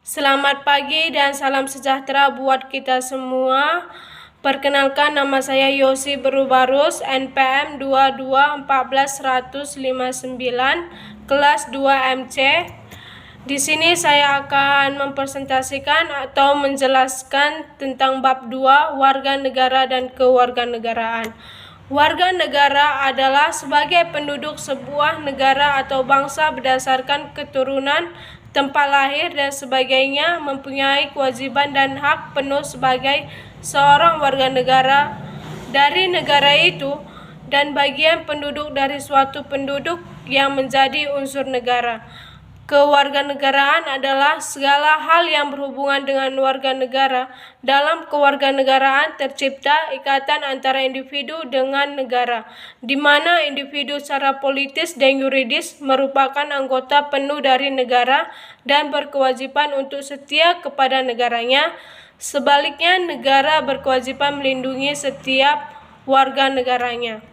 Selamat pagi dan salam sejahtera buat kita semua. Perkenalkan, nama saya Yosi Berubarus, NPM 22141059, kelas 2 MC. Di sini saya akan mempresentasikan atau menjelaskan tentang bab 2, warga negara dan kewarganegaraan. Warga negara adalah sebagai penduduk sebuah negara atau bangsa berdasarkan keturunan, tempat lahir, dan sebagainya, mempunyai kewajiban dan hak penuh sebagai seorang warga negara dari negara itu dan bagian penduduk dari suatu penduduk yang menjadi unsur negara. Kewarganegaraan adalah segala hal yang berhubungan dengan warga negara. Dalam kewarganegaraan tercipta ikatan antara individu dengan negara, di mana individu secara politis dan yuridis merupakan anggota penuh dari negara dan berkewajiban untuk setia kepada negaranya. Sebaliknya, negara berkewajiban melindungi setiap warga negaranya.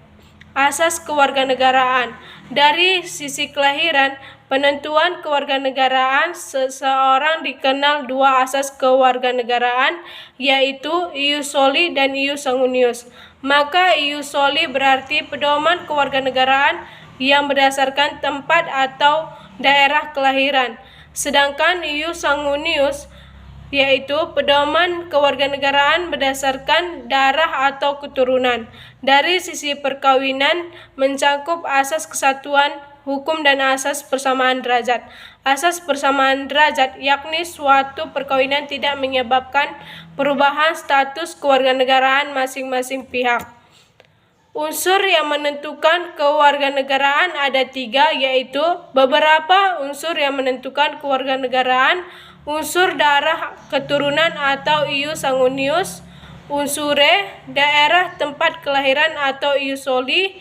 Asas kewarganegaraan. Dari sisi kelahiran, penentuan kewarganegaraan seseorang dikenal dua asas kewarganegaraan, yaitu ius soli dan ius sanguinius. Maka ius soli berarti pedoman kewarganegaraan yang berdasarkan tempat atau daerah kelahiran, sedangkan ius sanguinius yaitu pedoman kewarganegaraan berdasarkan darah atau keturunan. Dari sisi perkawinan, mencakup asas kesatuan hukum dan asas persamaan derajat. Asas persamaan derajat yakni suatu perkawinan tidak menyebabkan perubahan status kewarganegaraan masing-masing pihak. Unsur yang menentukan kewarganegaraan ada tiga, yaitu beberapa unsur yang menentukan kewarganegaraan: unsur darah keturunan atau ius sanguinius, unsure daerah tempat kelahiran atau ius soli,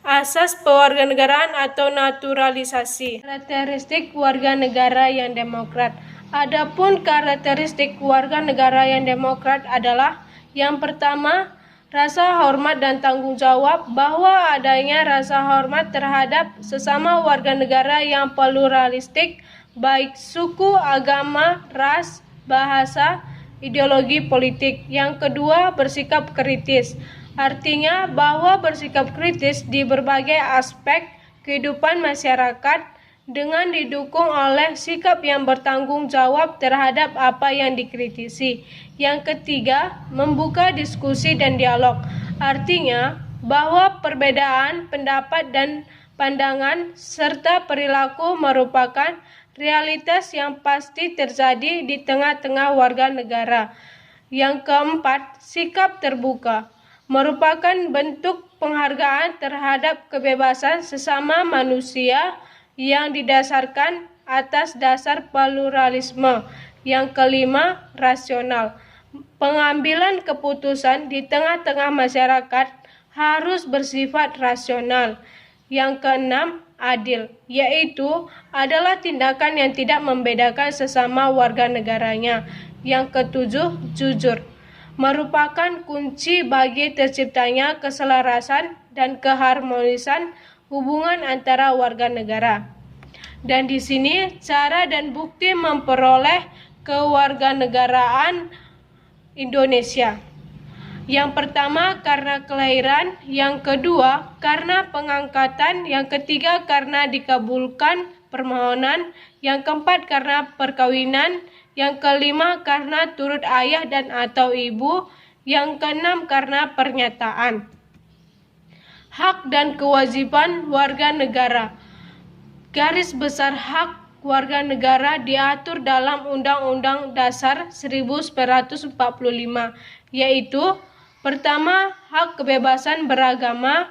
asas pewarganegaraan atau naturalisasi. Karakteristik warga negara yang demokrat. Adapun karakteristik warga negara yang demokrat adalah: yang pertama, rasa hormat dan tanggung jawab, bahwa adanya rasa hormat terhadap sesama warga negara yang pluralistik, baik suku, agama, ras, bahasa, ideologi politik. Yang kedua, bersikap kritis. Artinya bahwa bersikap kritis di berbagai aspek kehidupan masyarakat dengan didukung oleh sikap yang bertanggung jawab terhadap apa yang dikritisi. Yang ketiga, membuka diskusi dan dialog. Artinya bahwa perbedaan pendapat dan pandangan serta perilaku merupakan realitas yang pasti terjadi di tengah-tengah warga negara. Yang keempat, sikap terbuka merupakan bentuk penghargaan terhadap kebebasan sesama manusia yang didasarkan atas dasar pluralisme. Yang kelima, rasional. Pengambilan keputusan di tengah-tengah masyarakat harus bersifat rasional. Yang keenam, adil, yaitu adalah tindakan yang tidak membedakan sesama warga negaranya. Yang ketujuh, jujur, merupakan kunci bagi terciptanya keselarasan dan keharmonisan hubungan antara warga negara. Dan di sini cara dan bukti memperoleh kewarganegaraan Indonesia. Yang pertama, karena kelahiran. Yang kedua, karena pengangkatan. Yang ketiga, karena dikabulkan permohonan. Yang keempat, karena perkawinan. Yang kelima, karena turut ayah dan atau ibu. Yang keenam, karena pernyataan. Hak dan kewajiban warga negara. Garis besar hak warga negara diatur dalam Undang-Undang Dasar 1945, yaitu: pertama, hak kebebasan beragama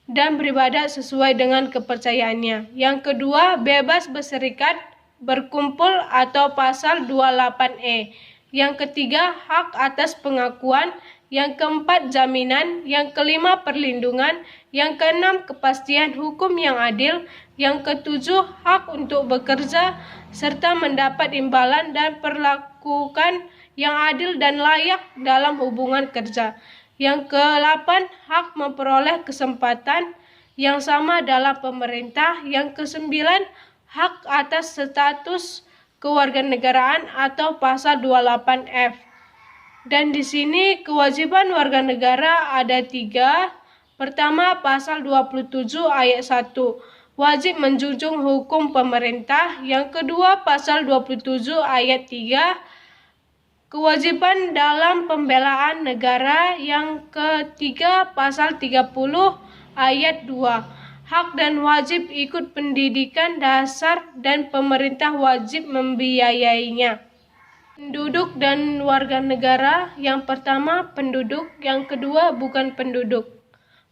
dan beribadah sesuai dengan kepercayaannya. Yang kedua, bebas berserikat, berkumpul atau pasal 28E. Yang ketiga, hak atas pengakuan. Yang keempat, jaminan. Yang kelima, perlindungan. Yang keenam, kepastian hukum yang adil. Yang ketujuh, hak untuk bekerja serta mendapat imbalan dan perlakukan yang adil dan layak dalam hubungan kerja. Yang ke-8, hak memperoleh kesempatan yang sama dalam pemerintah. Yang ke-9, hak atas status kewarganegaraan atau pasal 28F. Dan di sini kewajiban warga negara ada 3. Pertama, pasal 27 ayat 1, wajib menjunjung hukum pemerintah. Yang kedua, pasal 27 ayat 3, kewajiban dalam pembelaan negara. Yang ketiga, pasal 30 ayat 2, hak dan wajib ikut pendidikan dasar dan pemerintah wajib membiayainya. Penduduk dan warga negara, yang pertama penduduk, yang kedua bukan penduduk.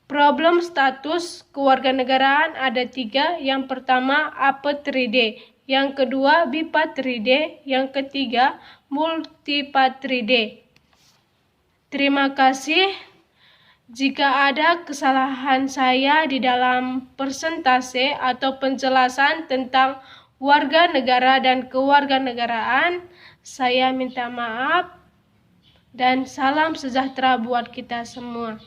Problem status kewarganegaraan ada 3. Yang pertama apatride, yang kedua bipatride, yang ketiga multipatride. Terima kasih. Jika ada kesalahan saya di dalam persentase atau penjelasan tentang warga negara dan kewarganegaraan, saya minta maaf dan salam sejahtera buat kita semua.